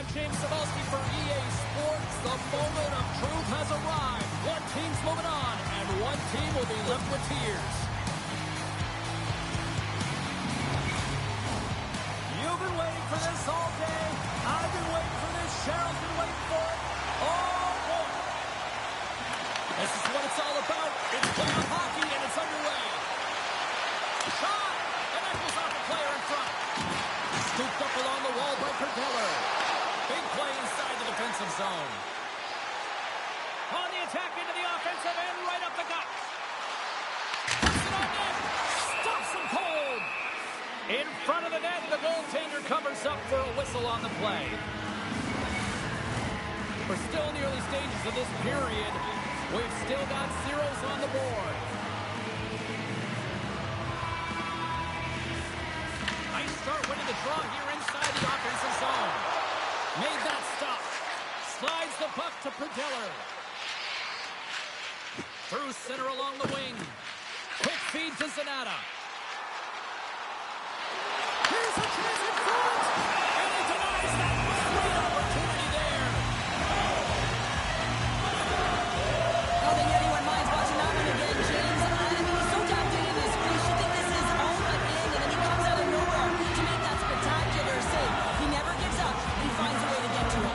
James Cebulski for EA Sports. The moment of truth has arrived. One team's moving on, and one team will be left with tears. You've been waiting for this all day. I've been waiting for this. Cheryl's been waiting for it. Oh, boy. This is what it's all about. It's playoff hockey, and it's underway. Shot! And that goes off the player in front. Scooped up along the wall by Pustertal. Big play inside the defensive zone. On the attack into the offensive end, right up the gut. Puts it on net. Stops him cold. In front of the net, the goaltender covers up for a whistle on the play. We're still in the early stages of this period. We've still got zeros on the board. Nice start winning the draw here inside the offensive zone. Made that stop. Slides the puck to Pustertal. Through center along the wing. Quick feed to Zanata. Here's a chance in front. And he denies that. Great opportunity there. I don't think anyone minds watching that one again, James. I mean, he's so tapped into this. We should think this is home again, and then he comes out of nowhere to make that spectacular save. He never gives up, and he finds a way to get to it.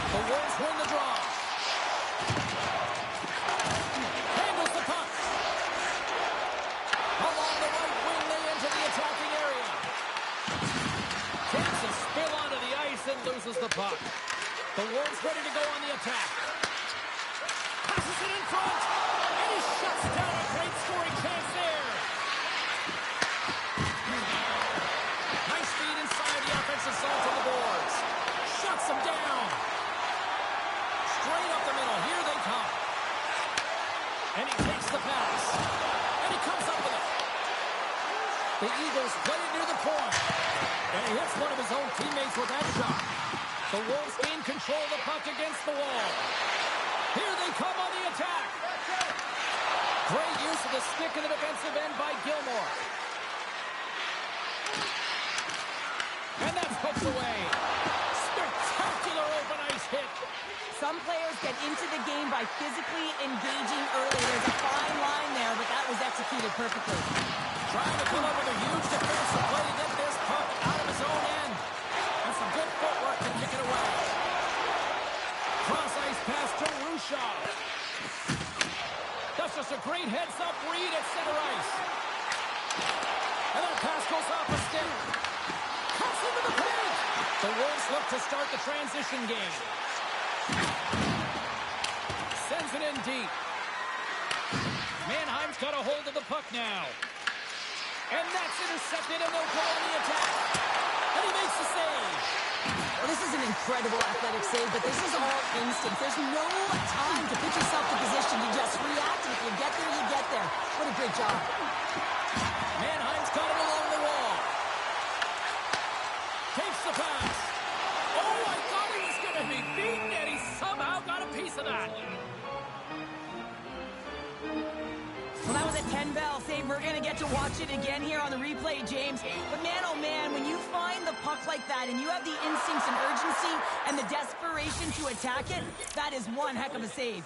The Wolves win the draw. Handles the puck. Along the right wing, they enter the attacking area. Takes a spill onto the ice and loses the puck. The Wolves ready to go on the attack. Passes it in front. And he shuts down a great scoring chance there. Nice feed inside the offensive zone to the boards. Shuts him down. Straight up the middle. Here they come. And he takes the pass. And he comes up with it. The Eagles play it near the point. And he hits one of his own teammates with that shot. The Wolves gain control of the puck against the wall. Here they come on the attack. Great use of the stick in the defensive end by Gilmore. And that's hooked away. Spectacular open ice hit. Some players get into the game by physically engaging early. There's a fine line there, but that was executed perfectly. Trying to come up with a huge defensive play to get this puck out of his own end. And some good footwork to kick it away. Cross-ice pass to Rushaw. That's just a great heads-up read at center ice. And that pass goes off a stick. Cuts into the paint. The Wolves look to start the transition game. Sends it in deep. Mannheim's got a hold of the puck now. And that's intercepted, and they'll go on the attack. And he makes the save. Well, this is an incredible athletic save, but this is all instinct. There's no time to put yourself in position. You just react, and if you get there, you get there. What a great job. Mannheim's got it along the wall. Takes the pass. Oh, I thought he was going to be beaten, and he somehow got a piece of that. Well, that was a 10-bell save. We're going to get to watch it again here on the replay, James. But man, oh man, when you find the puck like that and you have the instincts and urgency and the desperation to attack it, that is one heck of a save.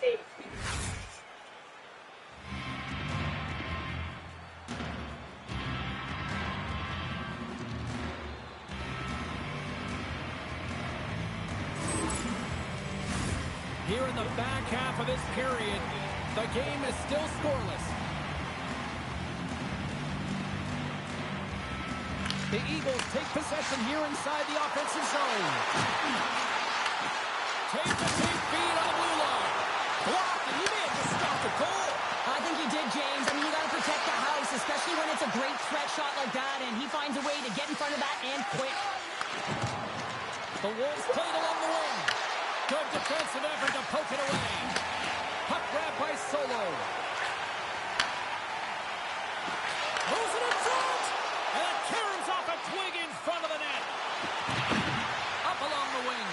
Here in the back half of this period, the game is still scoreless. The Eagles take possession here inside the offensive zone. Take feed on the blue line. Blocked, and he may have just stopped the goal. I think he did, James. I mean, you got to protect the house, especially when it's a great threat shot like that, and he finds a way to get in front of that and quick. The Wolves played along the wing. Good defensive effort to poke it away. Puck grab by Solo. Moves it in front. And it caroms off a twig in front of the net. Up along the wing.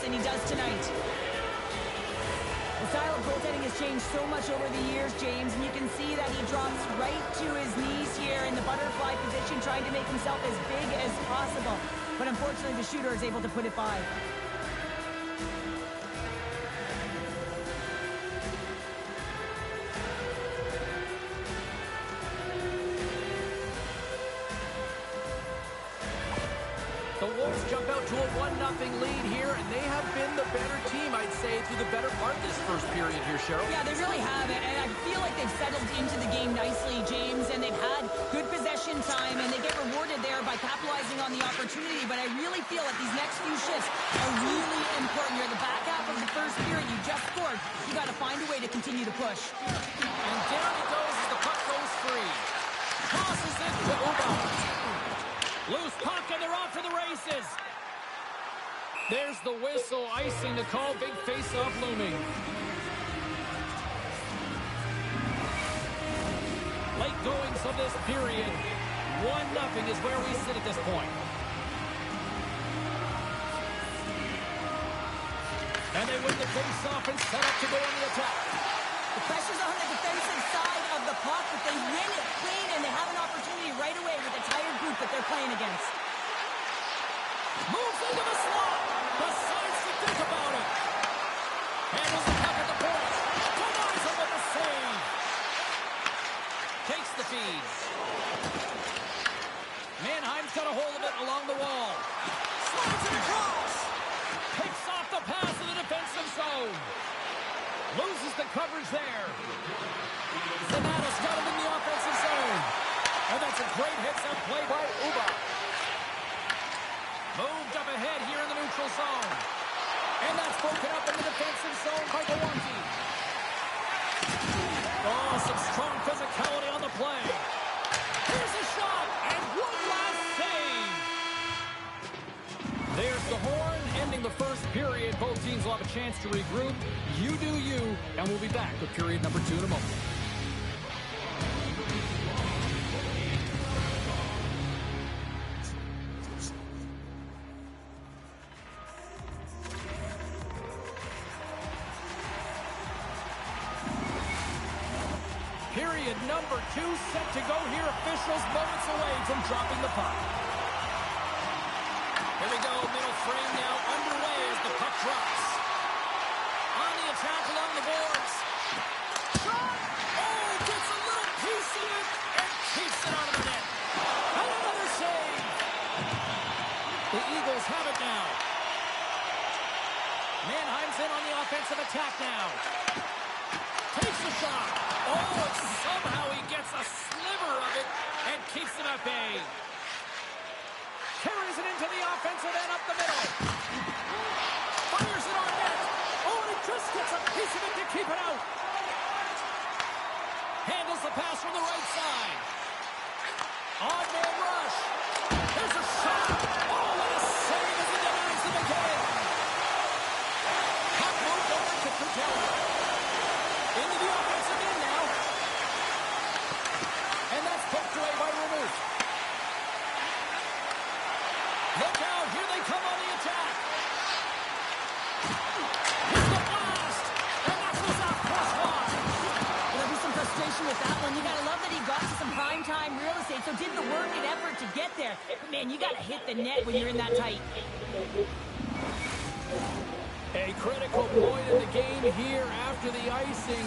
and he does tonight. The style of goaltending has changed so much over the years, James, and you can see that he drops right to his knees here in the butterfly position, trying to make himself as big as possible. But unfortunately, the shooter is able to put it by. The Wolves jump out to a 1-0 lead here, and they have been the better team, I'd say, through the better part of this first period here, Cheryl. Yeah, they really have it, and I feel like they've settled into the game nicely, James, and they've had good possession time, and they get rewarded there by capitalizing on the opportunity, but I really feel like these next few shifts are really important. You're in the back half of the first period. You just scored. You got to find a way to continue to push. And down it goes as the puck goes free. Tosses it to Uba. Loose puck, and they're off to the races. There's the whistle, icing to call, big face-off looming. Late goings of this period. 1-0 is where we sit at this point. And they win the face-off and set up to go on the attack. The pressure's on the defensive side of the puck, but they win it clean, and they have an opportunity right away with the tired group that they're playing against. Moves into the slot. Decides to think about it. Handles the puck at the point. Denies him with the save. Takes the feed. Mannheim's got a hold of it along the wall. Slides it across. Picks off the pass in the defensive zone. Loses the coverage there. Zanato's got him in the offensive zone. And that's a great hits-up play by Uba. Moved up ahead here in the neutral zone. And that's broken up in the defensive zone by Bruneck. Oh, some strong physicality on the play. Here's a shot, and one last save. There's the horn, ending the first period. Both teams will have a chance to regroup. You do you, and we'll be back with period number 2 in a moment. Period number 2 set to go here. Officials moments away from dropping the puck. Here we go, middle frame now underway as the puck drops. On the attack along the boards. Shot! Oh, gets a little piece of it and keeps it out of the net. And another save. The Eagles have it now. Mannheim's in on the offensive attack now. Takes the shot. Oh, and somehow he gets a sliver of it and keeps it at bay. Carries it into the offensive end up the middle. Fires it on net. Oh, and he just gets a piece of it to keep it out. Handles the pass from the right side. On-man rush. There's a shot. Oh, and a save as he denies him again. Puck moved over to Pustertal. Into the offensive end now. And that's poked away by Bruneck. Look out, here they come on the attack. Here's the blast. And that goes off crossbar. There'll be some frustration with that one. You gotta love that he got to some prime-time real estate, so did the work and effort to get there. But man, you gotta hit the net when you're in that tight. A critical point in the game here after the icing.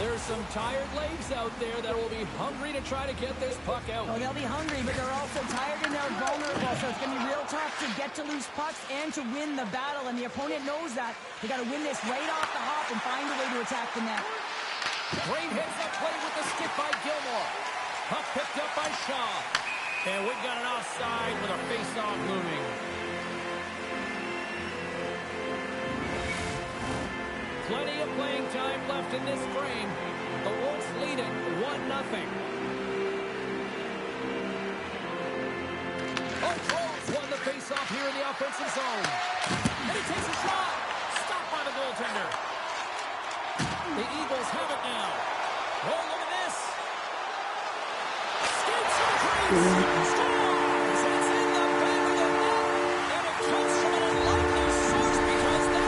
There's some tired legs out there that will be hungry to try to get this puck out. Oh, they'll be hungry, but they're also tired and they're vulnerable, so it's going to be real tough to get to loose pucks and to win the battle, and the opponent knows that. They got to win this right off the hop and find a way to attack the net. Great hits up play with the stick by Gilmore. Puck picked up by Shaw. And we've got an offside with a face-off looming. Plenty of playing time left in this frame. The Wolves lead it 1-0. Groves won the face-off here in the offensive zone. And he takes a shot. Stopped by the goaltender. The Eagles have it now. Oh, look at this. Skates to the crease. Scores! It's in the back of the net. And it comes from an unlikely source because that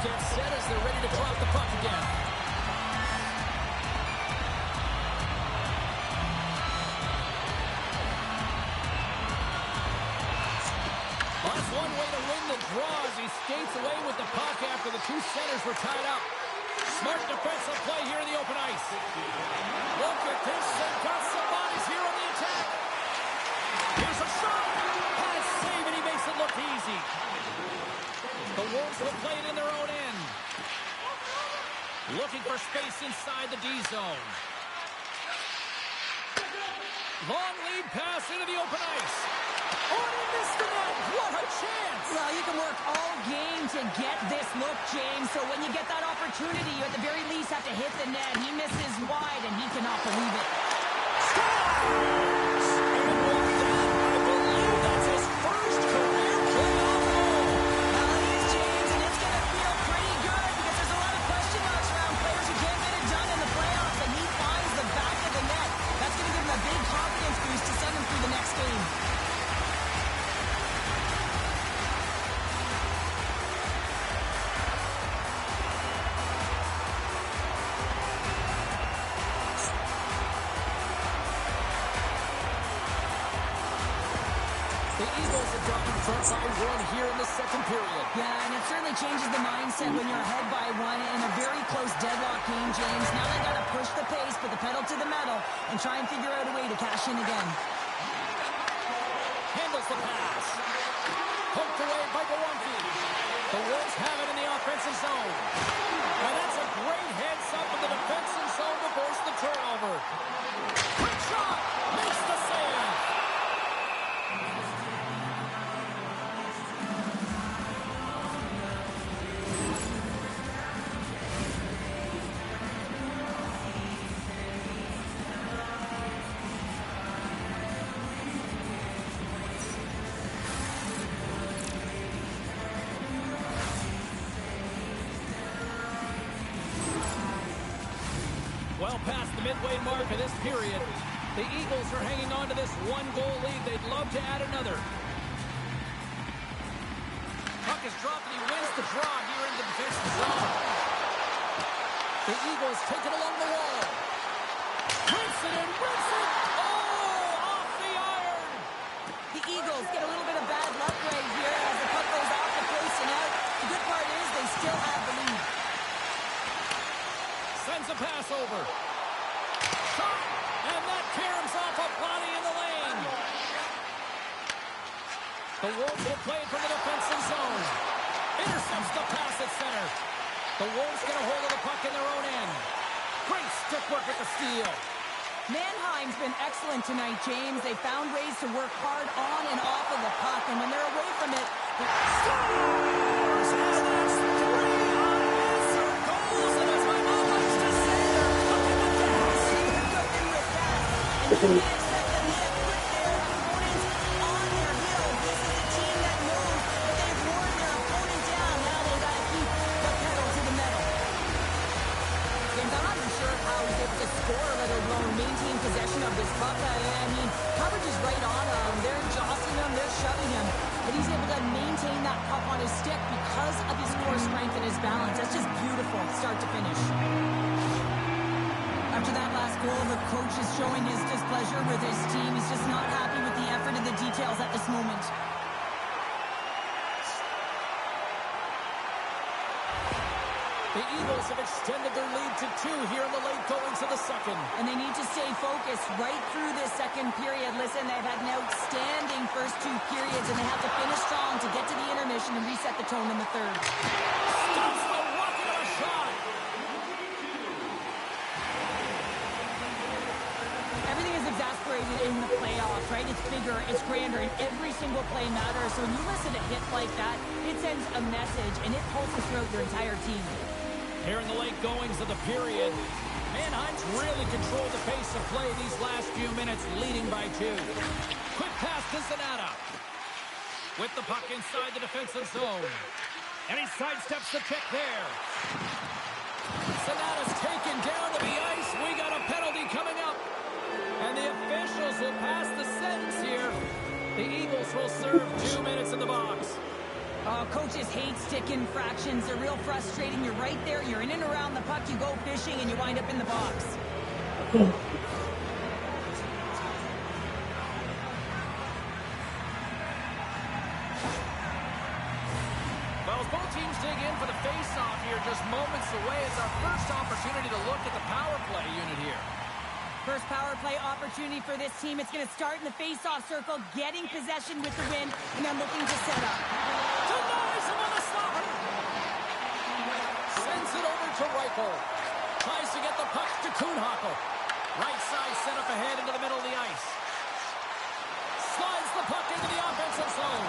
get set as they're ready to drop the puck again. Well, that's one way to win the draw as he skates away with the puck after the two centers were tied up. Smart defensive play here in the open ice. Look at this. They've got some bodies here on the attack. Here's a shot. Has save, and he makes it look easy. The Wolves will play it in their own end. Looking for space inside the D zone. Long lead pass into the open ice. Oh, and he missed the net. What a chance. Well, you can work all game to get this look, James. So when you get that opportunity, you at the very least have to hit the net. He misses wide, and he cannot believe it. Scores! And with that, I believe that's his first career playoff goal. Well, it is, James, and it's going to feel pretty good because there's a lot of question marks around players who can't get it done in the playoffs, and he finds the back of the net. That's going to give him a big confidence boost to send him through the next game. The Eagles have gotten front by one here in the second period. Yeah, and it certainly changes the mindset when you're ahead by one in a very close deadlock game, James. Now they got to push the pace, put the pedal to the metal, and try and figure out a way to cash in again. Handles the pass. Poked away by Bruneck. The Wolves have it in the offensive zone. And that's a great heads-up in the defensive zone to force the turnover. Quick shot. Makes the save. Well past the midway mark of this period, the Eagles are hanging on to this one-goal lead. They'd love to add another. Puck is dropped and he wins the draw here in the defensive zone. The Eagles take it along the wall. Rips it and rips it. Oh, off the iron. The Eagles get a little bit of bad luck right here as the puck goes off the post and out. The good part is they still have the lead. Sends a pass over. Shot! And that caroms off a body in the lane. The Wolves will play it from the defensive zone. Intercepts the pass at center. The Wolves get a hold of the puck in their own end. Great stick work with the steal. Mannheim's been excellent tonight, James. They found ways to work hard on and off of the puck, and when they're away from it, Scores! And that's 3 unanswered goals, and as my mom likes to say, they're cooking the gas. cooking with that. And you can't expect them to put their opponents on their heel. This is a team that knows that they've worn their opponent down. Now they've got to keep the pedal to the metal. James, I'm not even sure how he's able to score, let alone maintain possession of this puck. I mean, coverage is right on him. They're jostling him, they're shoving him. But he's able to maintain that puck on his stick because of his core strength and his balance. That's just beautiful, start to finish. After that last goal, the coach is showing his displeasure with his team. He's just not happy with the effort and the details at this moment. The Eagles have extended their lead to 2 here in the late goings of the second. And they need to stay focused right through this second period. Listen, they've had an outstanding first 2 periods, and they have to finish strong to get to the intermission and reset the tone in the third. Stops the rocket of a shot. Everything is exasperated in the playoffs, right? It's bigger, it's grander, and every single play matters. So when you listen to hits like that, it sends a message, and it pulses throughout your entire team. Here in the late goings of the period, Mannheim's really controlled the pace of play these last few minutes, leading by 2. Quick pass to Zanata. With the puck inside the defensive zone. And he sidesteps the kick there. Zanata's taken down to the ice. We got a penalty coming up. And the officials will pass the sentence here. The Eagles will serve 2 minutes in the box. Oh, coaches hate stick infractions. They're real frustrating. You're right there. You're in and around the puck. You go fishing, and you wind up in the box. Well, as both teams dig in for the face-off here, just moments away, it's our first opportunity to look at the power play unit here. First power play opportunity for this team. It's going to start in the face-off circle, getting possession with the win, and then looking to set up. Denies him on the stop. Sends it over to Reichel. Tries to get the puck to Kuhnhackl. Right side set up ahead into the middle of the ice. Slides the puck into the offensive zone.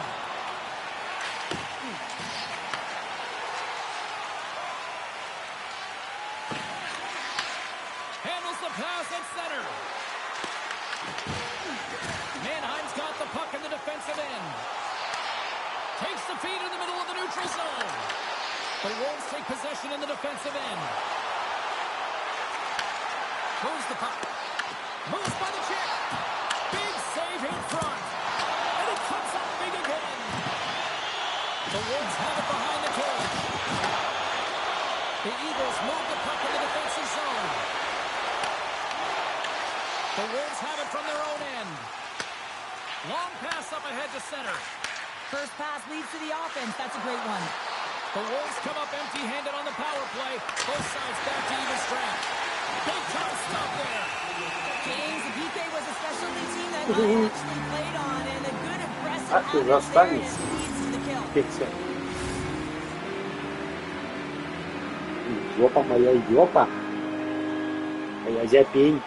Handles the pass at center. Mannheim's got the puck in the defensive end. Takes the feed in the middle of the neutral zone. The Wolves take possession in the defensive end. Moves the puck. Moves by the check. Big save in front. And it comes up big again. The Wolves have it behind the cage. The Eagles move the puck in the defensive zone. The Wolves have it from their own end. Long pass up ahead to center. First pass leads to the offense. That's a great one. The Wolves come up empty-handed on the power play. Both sides back to even strength. Big time stop there. James, the PK was a specialty team that I actually played on, and a good aggressive average there zostaniec. leads to the kill. Pięknie. Idiopa moja idiopa. Moja ziepień.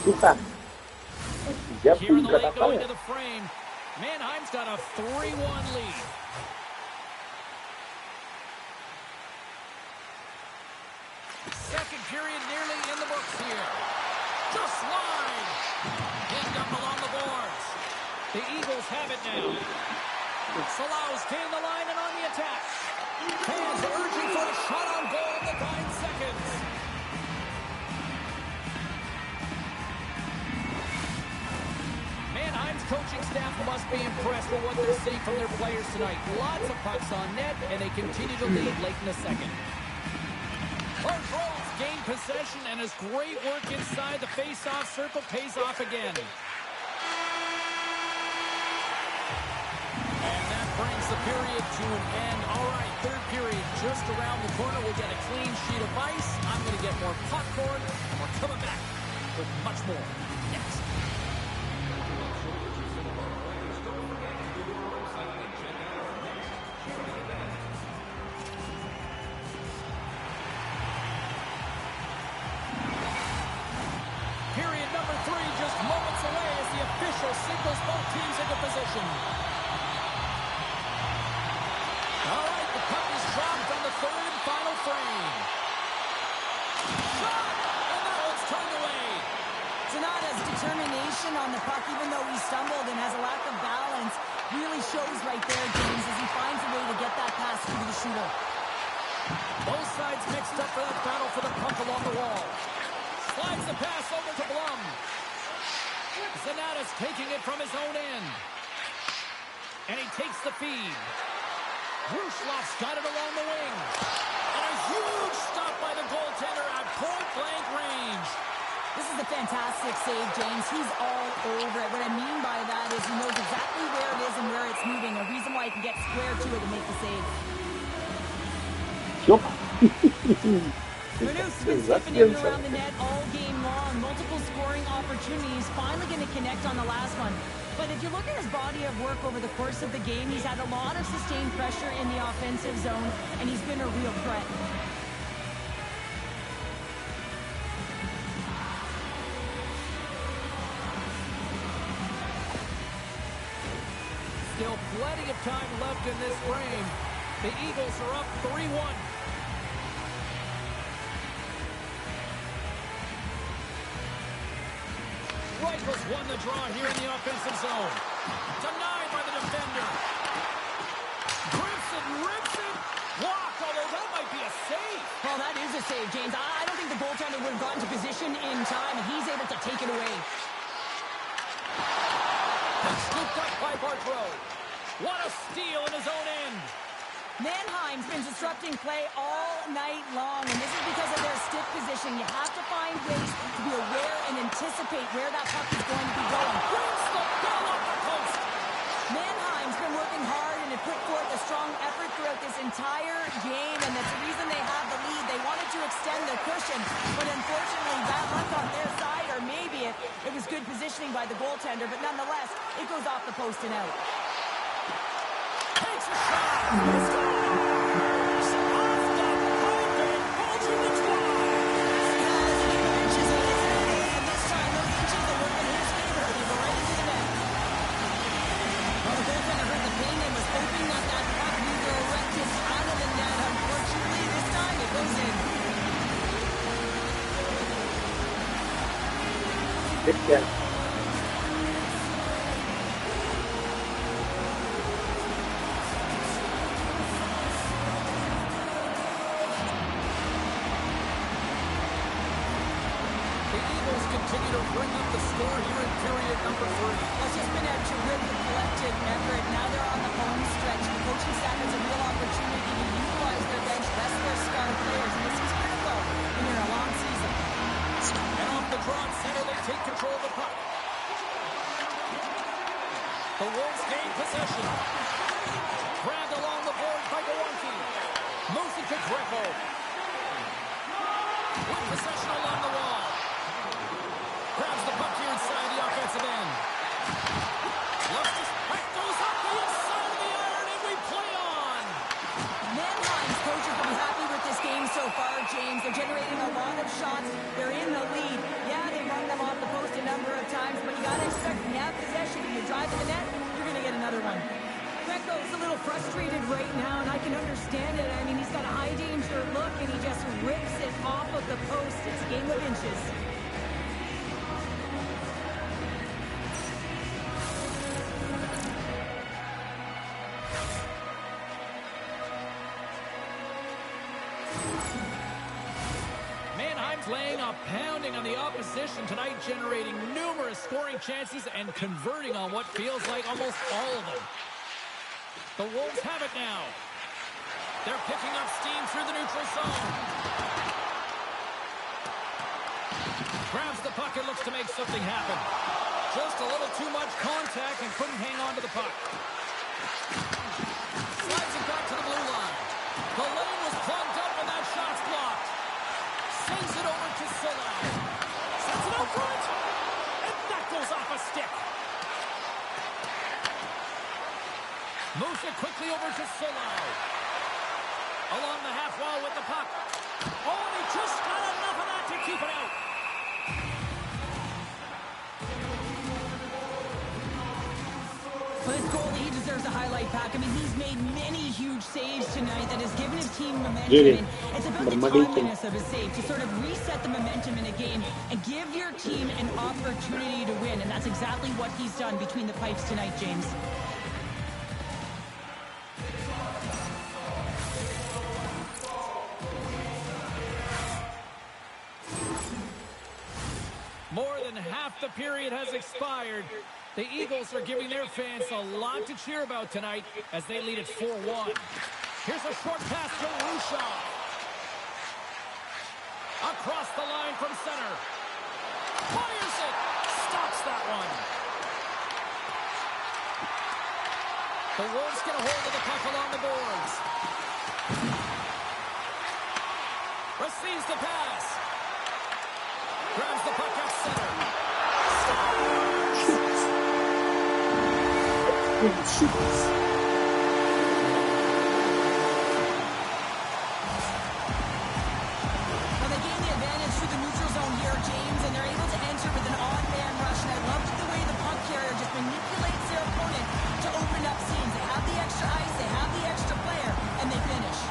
Słucha. Here in the lane going to the frame. Mannheim's got a 3-1 lead. Second period nearly in the books here. Just line. Pinned up along the boards. The Eagles have it now. Salau's gained the line and on the attack. Fans urging for a shot on goal in the 9 seconds. Mannheim's coaching staff must be impressed with what they're seeing from their players tonight. Lots of pucks on net, and they continue to lead late in the second. Controls gain possession, and his great work inside the face-off circle pays off again. And that brings the period to an end. All right, third period just around the corner. We'll get a clean sheet of ice. I'm going to get more popcorn, and we're coming back with much more next. Period number 3 just moments away as the official signals both teams into position. All right, the puck is dropped on the third and final frame. Shot! And that one's turned away. Sonata's determination on the puck, even though he stumbled and has a lack of balance, really shows right there, James, as he finds a way to get that pass through the shooter. Both sides mixed up for that battle for the puck along the wall. Slides the pass over to Blum. Sonata's taking it from his own end. And he takes the feed. Rushloff's got it along the wing. And a huge stop by the goaltender at point-blank range. This is a fantastic save, James. He's all over it. What I mean by that is he knows exactly where it is and where it's moving. A reason why he can get square to it and make the save. Bruneck's been sniffing in and around the net all game long. Multiple scoring opportunities. Finally going to connect on the last one. But if you look at his body of work over the course of the game, he's had a lot of sustained pressure in the offensive zone, and he's been a real threat. Still plenty of time left in this frame. The Eagles are up 3-1. Reichel's won the draw here in the offensive zone. Denied by the defender. Grips it, rips it. Blocked, although that might be a save. Well, that is a save, James. I don't think the goaltender would have gotten to position in time. If take it away. Scooped up by Bartro. What a steal in his own end. Mannheim's been disrupting play all night long, and this is because of their stiff position. You have to find ways to be aware and anticipate where that puck is going to be going. Brings the ball up the post. Mannheim's been working hard and have put forth a strong effort throughout this entire game, and that's the reason they have the lead. They wanted to extend their cushion, but unfortunately bad luck on their side, or maybe it was good positioning by the goaltender, but nonetheless, it goes off the post and out. Takes a shot. Scores! Off the poke and bulging the twice. Inches on his head, and this time those inches are working in his favor. They go right into the net. Well, the goaltender heard the ping and was hoping that that puck would go erected out of the net. Unfortunately, this time it goes in. Good catch. Continue to bring up the score here in period number 3. It's just been a terrific collective effort. Now they're on the home stretch. The coaching staff has a real opportunity to utilize their bench, rest their star players, and this is critical when you're in a long season. And off the draw center, they take control of the puck. The Wolves gain possession. Grabbed along the boards by Gowanki. Moves it to Greco. With possession along the wall. Grabs the puck here inside the offensive end. Justice puck goes up the inside of the iron, and we play on. Mannheim's coaches will be happy with this game so far, James. They're generating a lot of shots. They're in the lead. Yeah, they run them off the post a number of times, but you got to expect when you have possession, when you drive to the net, you're going to get another one. Greco's a little frustrated right now, and I can understand it. I mean, he's got a high danger look, and he just rips it off of the post. It's a game of inches. Laying a pounding on the opposition tonight, generating numerous scoring chances and converting on what feels like almost all of them. The Wolves have it now. They're picking up steam through the neutral zone. Grabs the puck and looks to make something happen. Just a little too much contact and couldn't hang on to the puck. Slides it back to the blue line. The lane was plugged up and that shot's blocked. Sends it over to Solau. Sends it out front. And that goes off a stick. Moves it quickly over to Solau. Along the half wall with the puck. Oh, and he just got enough of that to keep it out. Well, this goalie, he deserves a highlight pack. I mean, he's made many huge saves tonight that has given his team momentum. And it's about the timeliness of his save to sort of reset the momentum in a game and give your team an opportunity to win. And that's exactly what he's done between the pipes tonight, James. More than half the period has expired. The Eagles are giving their fans a lot to cheer about tonight as they lead it 4-1. Here's a short pass to Rushaw. Across the line from center. Fires it. Stops that one. The Wolves get a hold of the puck along the boards. Receives the pass. Grabs the puck at center. Shoots. Well, they gain the advantage through the neutral zone here, James, and they're able to enter with an odd man rush. And I love the way the puck carrier just manipulates their opponent to open up seams. They have the extra ice, they have the extra player, and they finish.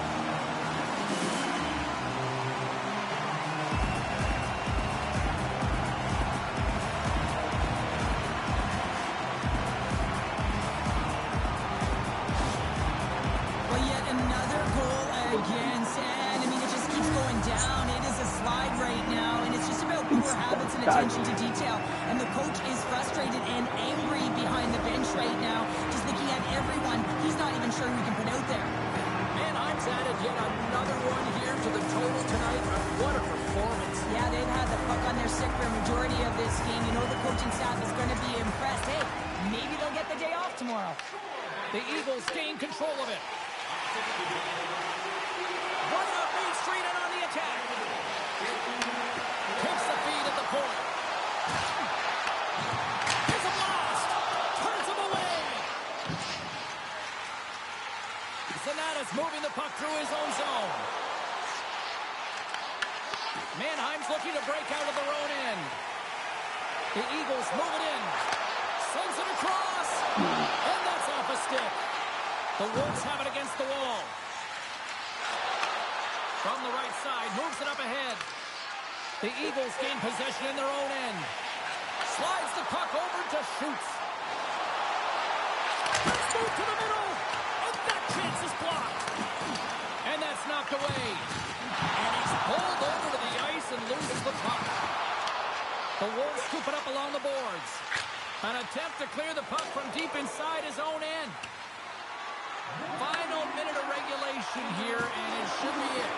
attention to detail. And the coach is frustrated and angry behind the bench right now. Just looking at everyone, he's not even sure who he can put out there. Mannheim's added yet another one here to the total tonight. What a performance. Yeah, they've had the puck on their stick for a majority of this game. You know the coaching staff is going to be impressed. Hey, maybe they'll get the day off tomorrow. The Eagles gain control of it. Running up Main Street and on the attack. Takes the feed at the point. It's a blast. Turns him away. Zanata's moving the puck through his own zone. Mannheim's looking to break out of their own end. The Eagles move it in. Sends it across. And that's off a stick. The Wolves have it against the wall. From the right side, moves it up ahead. The Eagles gain possession in their own end. Slides the puck over to Schutz. Let's move to the middle. And that chance is blocked. And that's knocked away. And he's pulled over to the ice and loses the puck. The Wolves scoop it up along the boards. An attempt to clear the puck from deep inside his own end. Final minute of regulation here, and it should be it.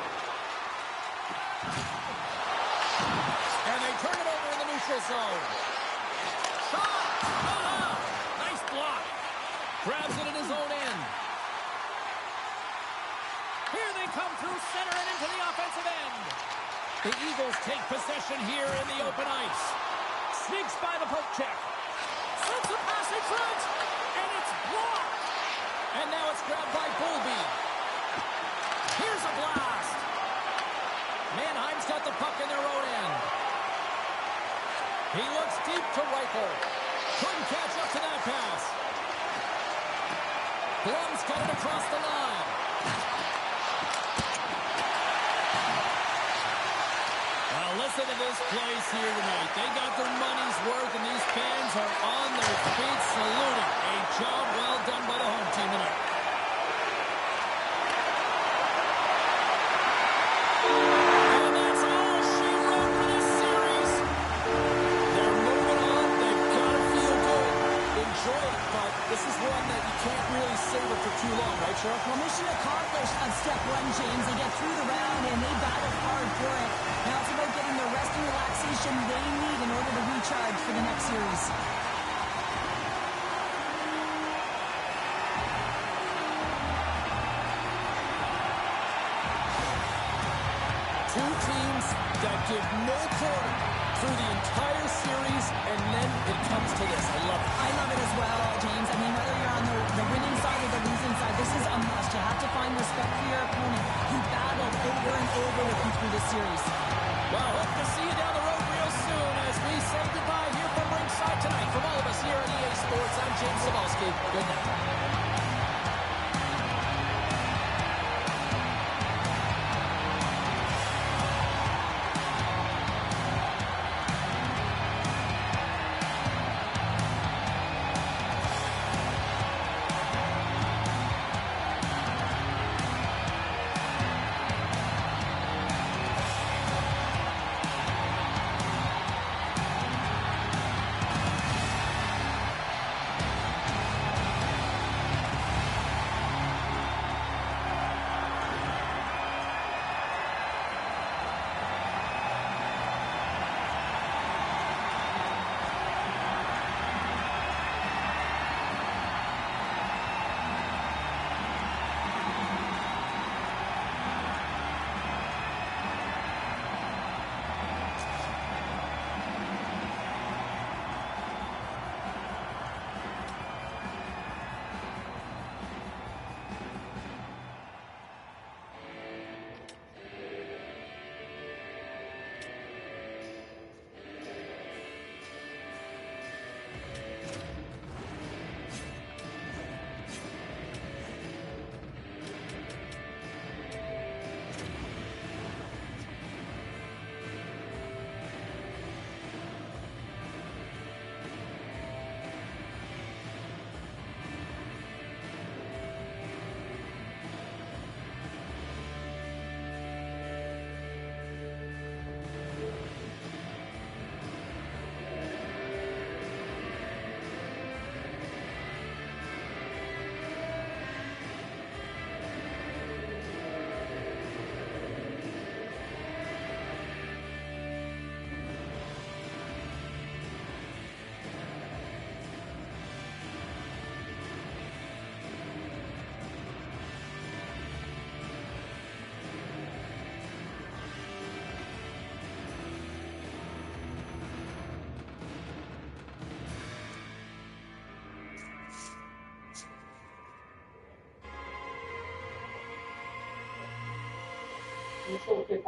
And they turn it over in the neutral zone. Shot! Nice block. Grabs it in his own end. Here they come through center and into the offensive end. The Eagles take possession here in the open ice. Sneaks by the poke check. Sends a pass in front, and it's blocked. And now it's grabbed by Bowlby. Here's a blast. Mannheim's got the puck in their own end. He looks deep to Reichel. Couldn't catch up to that pass. Blum's got it across the line. Well, listen to this place here tonight. They got their money's worth, and these fans are on their feet saluting. A job well done by the home team tonight. And that's all she wrote for this series. They're moving on. They've got to feel good. Enjoy it, but this is one that you can't really savor for too long, right, Cheryl? Well, mission accomplished on step one, James. They get through the round, and they battled hard for it. Now it's about getting the rest and relaxation they need in order to recharge for the next series. Two teams that give no quarter through the entire series, and then it comes to this. I love it. I love it as well, James. I mean, whether you're on the winning side or the losing side, this is a must. You have to find respect for your opponent who battled over and over with you through this series. Well, hope to see you down the road real soon as we say goodbye here from ringside tonight. From all of us here at EA Sports, I'm James Cebulski. Good night.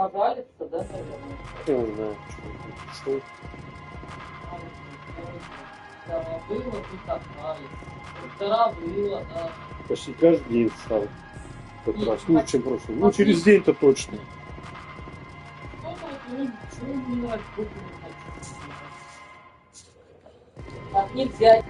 пожалится, да, наверное? Я не знаю, что он Да, было, тут остались. Полтора было, да. почти каждый день стал. Как раз лучше, чем прошлый. Ну, через день-то точно. Что-то вот ничего не нравится, не хочу. Так нельзя.